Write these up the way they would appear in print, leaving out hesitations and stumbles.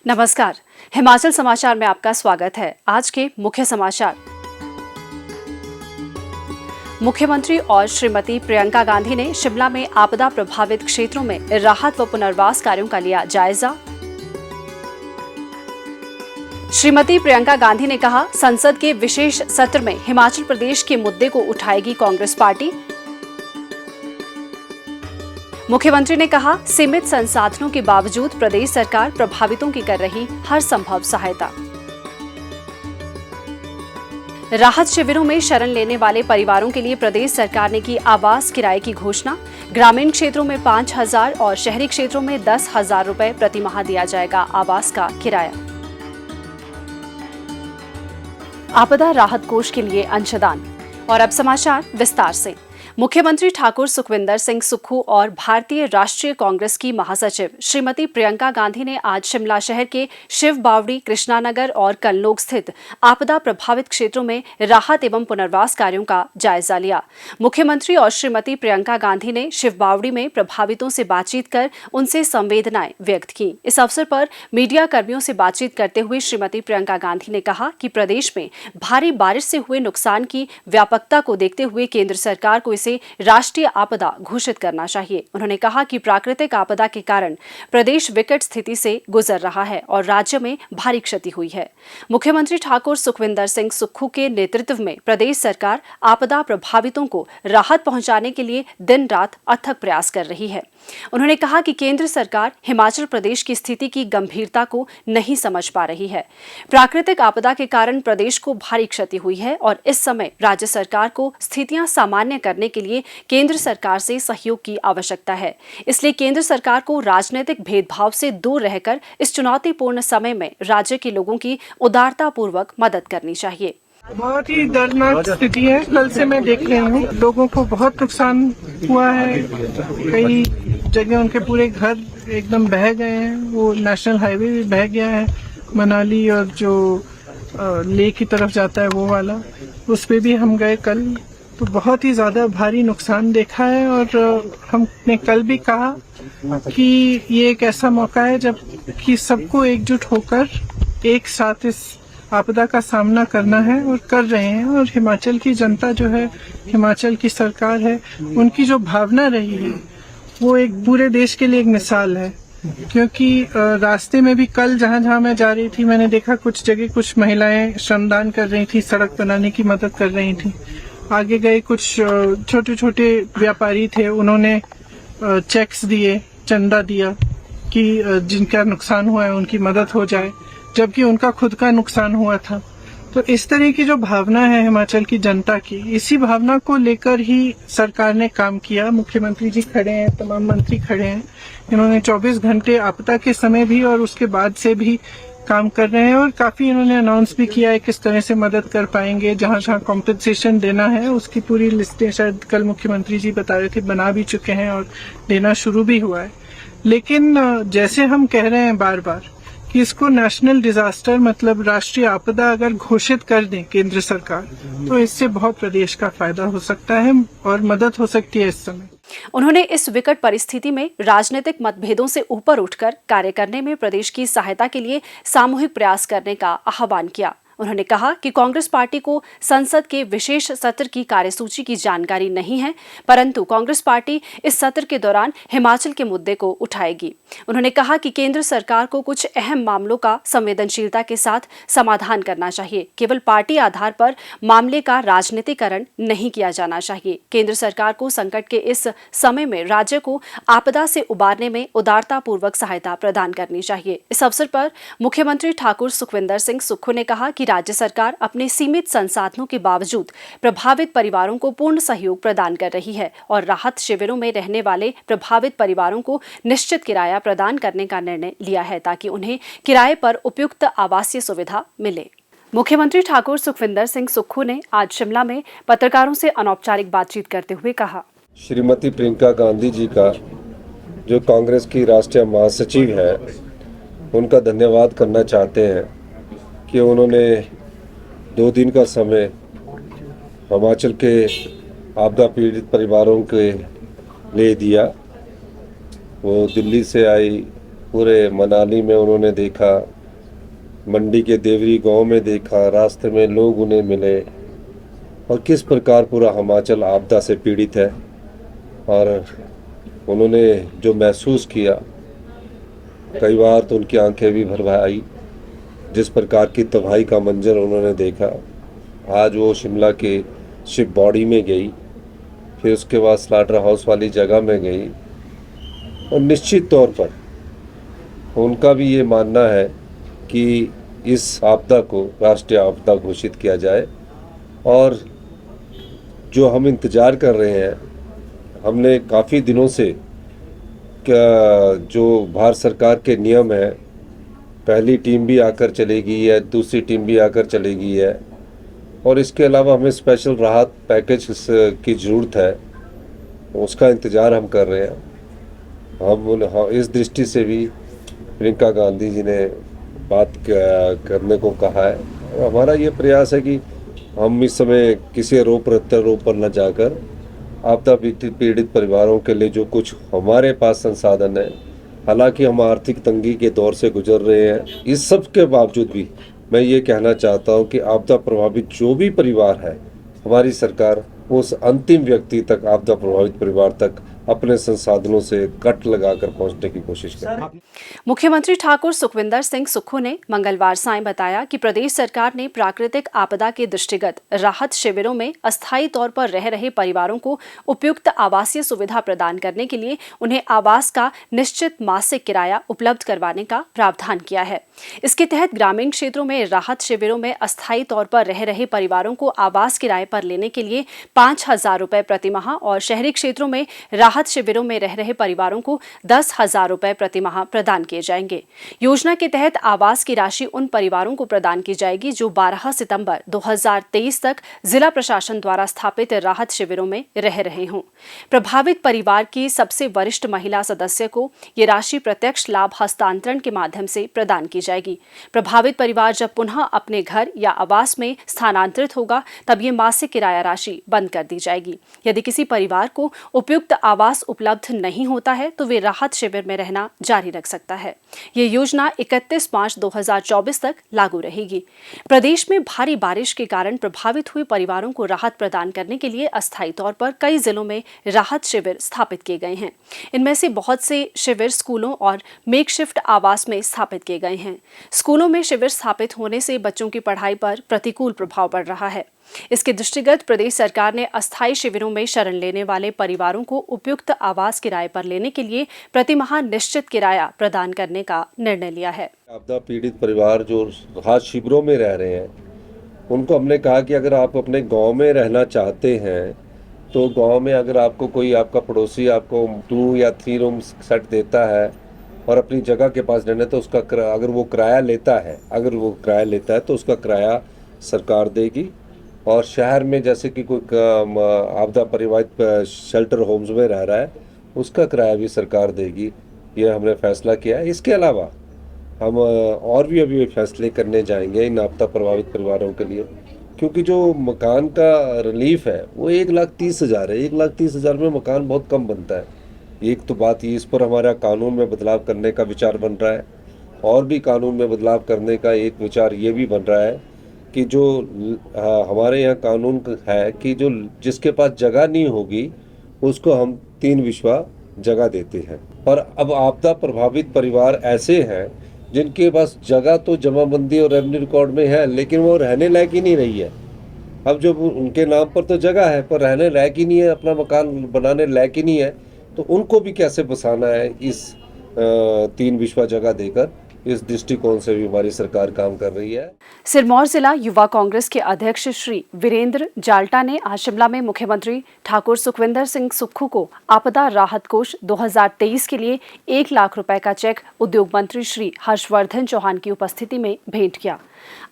नमस्कार, हिमाचल समाचार में आपका स्वागत है। आज के मुख्य समाचार। मुख्यमंत्री और श्रीमती प्रियंका गांधी ने शिमला में आपदा प्रभावित क्षेत्रों में राहत व पुनर्वास कार्यों का लिया जायजा। श्रीमती प्रियंका गांधी ने कहा, संसद के विशेष सत्र में हिमाचल प्रदेश के मुद्दे को उठाएगी कांग्रेस पार्टी। मुख्यमंत्री ने कहा, सीमित संसाधनों के बावजूद प्रदेश सरकार प्रभावितों की कर रही हर संभव सहायता। राहत शिविरों में शरण लेने वाले परिवारों के लिए प्रदेश सरकार ने की आवास किराए की घोषणा। ग्रामीण क्षेत्रों में 5,000 और शहरी क्षेत्रों में 10,000 रुपए प्रति माह दिया जाएगा आवास का किराया। आपदा राहत कोष के लिए अंशदान। और अब समाचार विस्तार से। मुख्यमंत्री ठाकुर सुखविंदर सिंह सुक्खू और भारतीय राष्ट्रीय कांग्रेस की महासचिव श्रीमती प्रियंका गांधी ने आज शिमला शहर के शिव बावड़ी, कृष्णानगर और कलनोग स्थित आपदा प्रभावित क्षेत्रों में राहत एवं पुनर्वास कार्यों का जायजा लिया। मुख्यमंत्री और श्रीमती प्रियंका गांधी ने शिव बावड़ी में प्रभावितों से बातचीत कर उनसे संवेदनाएं व्यक्त की। इस अवसर पर मीडिया कर्मियों से बातचीत करते हुए श्रीमती प्रियंका गांधी ने कहा कि प्रदेश में भारी बारिश से हुए नुकसान की व्यापकता को देखते हुए केंद्र सरकार को इसे राष्ट्रीय आपदा घोषित करना चाहिए। उन्होंने कहा कि प्राकृतिक आपदा के कारण प्रदेश विकट स्थिति से गुजर रहा है और राज्य में भारी क्षति हुई है। मुख्यमंत्री ठाकुर सुखविंदर सिंह सुक्खू के नेतृत्व में प्रदेश सरकार आपदा प्रभावितों को राहत पहुंचाने के लिए दिन रात अथक प्रयास कर रही है। उन्होंने कहा कि केंद्र सरकार हिमाचल प्रदेश की स्थिति की गंभीरता को नहीं समझ पा रही है। प्राकृतिक आपदा के कारण प्रदेश को भारी क्षति हुई है और इस समय राज्य सरकार को स्थितियां सामान्य करने के लिए केंद्र सरकार से सहयोग की आवश्यकता है। इसलिए केंद्र सरकार को राजनीतिक भेदभाव से दूर रहकर इस चुनौतीपूर्ण समय में राज्य के लोगों की उदारतापूर्वक मदद करनी चाहिए। बहुत ही दर्दनाक स्थिति है। कल से मैं देख रही हूँ, लोगों को बहुत नुकसान हुआ है। कई जगह उनके पूरे घर एकदम बह गए हैं। वो नेशनल हाईवे भी बह गया है, मनाली और जो लेह की तरफ जाता है वो वाला, उस पे भी हम गए कल। तो बहुत ही ज्यादा भारी नुकसान देखा है और हमने कल भी कहा कि ये एक ऐसा मौका है जब कि सबको एकजुट होकर एक साथ इस आपदा का सामना करना है और कर रहे हैं। और हिमाचल की जनता जो है, हिमाचल की सरकार है, उनकी जो भावना रही है वो एक पूरे देश के लिए एक मिसाल है। क्योंकि रास्ते में भी कल जहाँ जहाँ मैं जा रही थी, मैंने देखा कुछ जगह कुछ महिलाएं श्रमदान कर रही थी, सड़क बनाने की मदद कर रही थी। आगे गए कुछ छोटे छोटे व्यापारी थे, उन्होंने चेक्स दिए, चंदा दिया कि जिनका नुकसान हुआ है उनकी मदद हो जाए, जबकि उनका खुद का नुकसान हुआ था। तो इस तरह की जो भावना है हिमाचल की जनता की, इसी भावना को लेकर ही सरकार ने काम किया। मुख्यमंत्री जी खड़े हैं, तमाम मंत्री खड़े हैं। इन्होंने 24 घंटे आपदा के समय भी और उसके बाद से भी काम कर रहे हैं और काफी इन्होंने अनाउंस भी किया है किस तरह से मदद कर पाएंगे। जहां जहां कॉम्पेंसेशन देना है उसकी पूरी लिस्टें शायद कल मुख्यमंत्री जी बता रहे थे बना भी चुके हैं और देना शुरू भी हुआ है। लेकिन जैसे हम कह रहे हैं बार बार कि इसको नेशनल डिजास्टर मतलब राष्ट्रीय आपदा अगर घोषित कर दें केंद्र सरकार, तो इससे बहुत प्रदेश का फायदा हो सकता है और मदद हो सकती है इस समय। उन्होंने इस विकट परिस्थिति में राजनीतिक मतभेदों से ऊपर उठकर कार्य करने में प्रदेश की सहायता के लिए सामूहिक प्रयास करने का आह्वान किया। उन्होंने कहा कि कांग्रेस पार्टी को संसद के विशेष सत्र की कार्यसूची की जानकारी नहीं है, परंतु कांग्रेस पार्टी इस सत्र के दौरान हिमाचल के मुद्दे को उठाएगी। उन्होंने कहा कि केंद्र सरकार को कुछ अहम मामलों का संवेदनशीलता के साथ समाधान करना चाहिए। केवल पार्टी आधार पर मामले का राजनीतिकरण नहीं किया जाना चाहिए। केंद्र सरकार को संकट के इस समय में राज्य को आपदा से उबारने में उदारतापूर्वक सहायता प्रदान करनी चाहिए। इस अवसर पर मुख्यमंत्री ठाकुर सुखविंदर सिंह सुक्खू ने कहा कि राज्य सरकार अपने सीमित संसाधनों के बावजूद प्रभावित परिवारों को पूर्ण सहयोग प्रदान कर रही है और राहत शिविरों में रहने वाले प्रभावित परिवारों को निश्चित किराया प्रदान करने का निर्णय लिया है ताकि उन्हें किराए पर उपयुक्त आवासीय सुविधा मिले। मुख्यमंत्री ठाकुर सुखविंदर सिंह सुक्खू ने आज शिमला में पत्रकारों से अनौपचारिक बातचीत करते हुए कहा, श्रीमती प्रियंका गांधी जी का जो कांग्रेस की राष्ट्रीय महासचिव है, उनका धन्यवाद करना चाहते हैं कि उन्होंने 2 दिन का समय हिमाचल के आपदा पीड़ित परिवारों के लिए दिया। वो दिल्ली से आई, पूरे मनाली में उन्होंने देखा, मंडी के देवरी गांव में देखा, रास्ते में लोग उन्हें मिले और किस प्रकार पूरा हिमाचल आपदा से पीड़ित है। और उन्होंने जो महसूस किया, कई बार तो उनकी आंखें भी भर आई जिस प्रकार की तबाही का मंजर उन्होंने देखा। आज वो शिमला के शिप बॉडी में गई, फिर उसके बाद स्लाटर हाउस वाली जगह में गई और निश्चित तौर पर उनका भी ये मानना है कि इस आपदा को राष्ट्रीय आपदा घोषित किया जाए। और जो हम इंतज़ार कर रहे हैं, हमने काफ़ी दिनों से जो भारत सरकार के नियम है, पहली टीम भी आकर चलेगी है, दूसरी टीम भी आकर चलेगी है और इसके अलावा हमें स्पेशल राहत पैकेज की ज़रूरत है, उसका इंतज़ार हम कर रहे हैं। हम इस दृष्टि से भी प्रियंका गांधी जी ने बात करने को कहा है और हमारा ये प्रयास है कि हम इस समय किसी आरोप प्रत्यारोप पर न जाकर आपदा पीड़ित परिवारों के लिए जो कुछ हमारे पास संसाधन है, हालांकि हम आर्थिक तंगी के दौर से गुजर रहे हैं, इस सब के बावजूद भी मैं ये कहना चाहता हूँ कि आपदा प्रभावित जो भी परिवार है, हमारी सरकार उस अंतिम व्यक्ति तक, आपदा प्रभावित परिवार तक अपने संसाधनों से कट लगाकर पहुंचने की कोशिश करें। मुख्यमंत्री ठाकुर सुखविंदर सिंह सुक्खू ने मंगलवार सांय बताया कि प्रदेश सरकार ने प्राकृतिक आपदा के दृष्टिगत राहत शिविरों में अस्थायी तौर पर रह रहे परिवारों को उपयुक्त आवासीय सुविधा प्रदान करने के लिए उन्हें आवास का निश्चित मासिक किराया उपलब्ध करवाने का प्रावधान किया है। इसके तहत ग्रामीण क्षेत्रों में राहत शिविरों में अस्थायी तौर पर रह रहे परिवारों को आवास किराए पर लेने के लिए 5,000 रुपए प्रतिमाह और शहरी क्षेत्रों में राहत शिविरों में रह रहे परिवारों को 10,000 रुपए प्रतिमाह प्रदान किए जाएंगे। योजना के तहत आवास की राशि उन परिवारों को प्रदान की जाएगी जो 12 सितंबर 2023 तक जिला प्रशासन द्वारा स्थापित राहत शिविरों में रह रहे हों। प्रभावित परिवार की सबसे वरिष्ठ महिला सदस्य को ये राशि प्रत्यक्ष लाभ हस्तांतरण के माध्यम से प्रदान की जाएगी। प्रभावित परिवार जब पुनः अपने घर या आवास में स्थानांतरित होगा तब ये मासिक किराया राशि बंद कर दी जाएगी। यदि किसी परिवार को उपयुक्त आवास उपलब्ध नहीं होता है तो वे राहत शिविर में रहना जारी रख सकता है। ये योजना 31 मार्च 2024 तक लागू रहेगी। प्रदेश में भारी बारिश के कारण प्रभावित हुए परिवारों को राहत प्रदान करने के लिए अस्थायी तौर पर कई जिलों में राहत शिविर स्थापित किए गए हैं। इनमें से बहुत से शिविर स्कूलों और मेकशिफ्ट आवास में स्थापित किए गए हैं। स्कूलों में शिविर स्थापित होने से बच्चों की पढ़ाई पर प्रतिकूल प्रभाव पड़ रहा है। इसके दृष्टिगत प्रदेश सरकार ने अस्थायी शिविरों में शरण लेने वाले परिवारों को उपयुक्त आवास किराए पर लेने के लिए प्रतिमाह निश्चित किराया प्रदान करने का निर्णय लिया है। आपदा पीड़ित परिवार जो राहत शिविरों में रह रहे हैं, उनको हमने कहा कि अगर आप अपने गांव में रहना चाहते हैं तो गांव में अगर आपको कोई आपका पड़ोसी आपको 2 या 3 रूम सेट देता है और अपनी जगह के पास रहना है तो उसका अगर वो किराया लेता है तो उसका किराया सरकार देगी। और शहर में जैसे कि कोई आपदा प्रभावित शेल्टर होम्स में रह रहा है, उसका किराया भी सरकार देगी। ये हमने फैसला किया है। इसके अलावा हम और भी अभी फैसले करने जाएंगे इन आपदा प्रभावित परिवारों के लिए, क्योंकि जो मकान का रिलीफ है वो 1,30,000 है। 1,30,000 में मकान बहुत कम बनता है। एक तो बात ये, इस पर हमारा कानून में बदलाव करने का विचार बन रहा है और भी कानून में बदलाव करने का एक विचार ये भी बन रहा है कि जो हमारे यहाँ कानून है कि जो जिसके पास जगह नहीं होगी उसको हम 3 विश्वा जगह देते हैं। और अब आपदा प्रभावित परिवार ऐसे हैं जिनके पास जगह तो जमाबंदी और रेवेन्यू रिकॉर्ड में है, लेकिन वो रहने लायक ही नहीं रही है। अब जो उनके नाम पर तो जगह है पर रहने लायक ही नहीं है, अपना मकान बनाने लायक ही नहीं है, तो उनको भी कैसे बसाना है इस 3 विश्वा जगह देकर। इस दृष्टिकोण से भी हमारी सरकार काम कर रही है। सिरमौर जिला युवा कांग्रेस के अध्यक्ष श्री वीरेंद्र जाल्टा ने आज शिमला में मुख्यमंत्री ठाकुर सुखविंदर सिंह सुक्खू को आपदा राहत कोष 2023 के लिए 1 लाख रुपए का चेक उद्योग मंत्री श्री हर्षवर्धन चौहान की उपस्थिति में भेंट किया।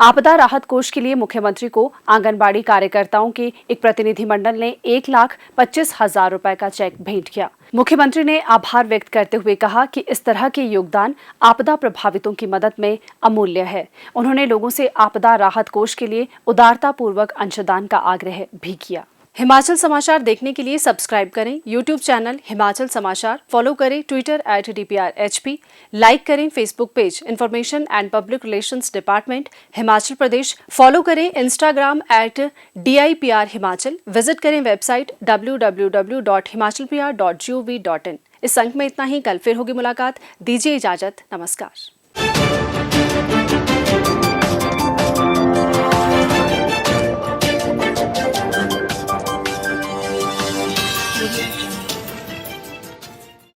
आपदा राहत कोष के लिए मुख्यमंत्री को आंगनबाड़ी कार्यकर्ताओं के एक प्रतिनिधिमंडल ने 1,25,000 रुपए का चेक भेंट किया। मुख्यमंत्री ने आभार व्यक्त करते हुए कहा कि इस तरह के योगदान आपदा प्रभावितों की मदद में अमूल्य है। उन्होंने लोगों से आपदा राहत कोष के लिए उदारतापूर्वक अंशदान का आग्रह भी किया। हिमाचल समाचार देखने के लिए सब्सक्राइब करें यूट्यूब चैनल हिमाचल समाचार, फॉलो करें ट्विटर @DPRHP, लाइक करें Facebook page information and public relations department Himachal Pradesh, follow करें इंस्टाग्राम @DIPR हिमाचल, विजिट करें वेबसाइट www.himachalpr.gov.in। इस अंक में इतना ही। कल फिर होगी मुलाकात। दीजिए इजाजत। नमस्कार।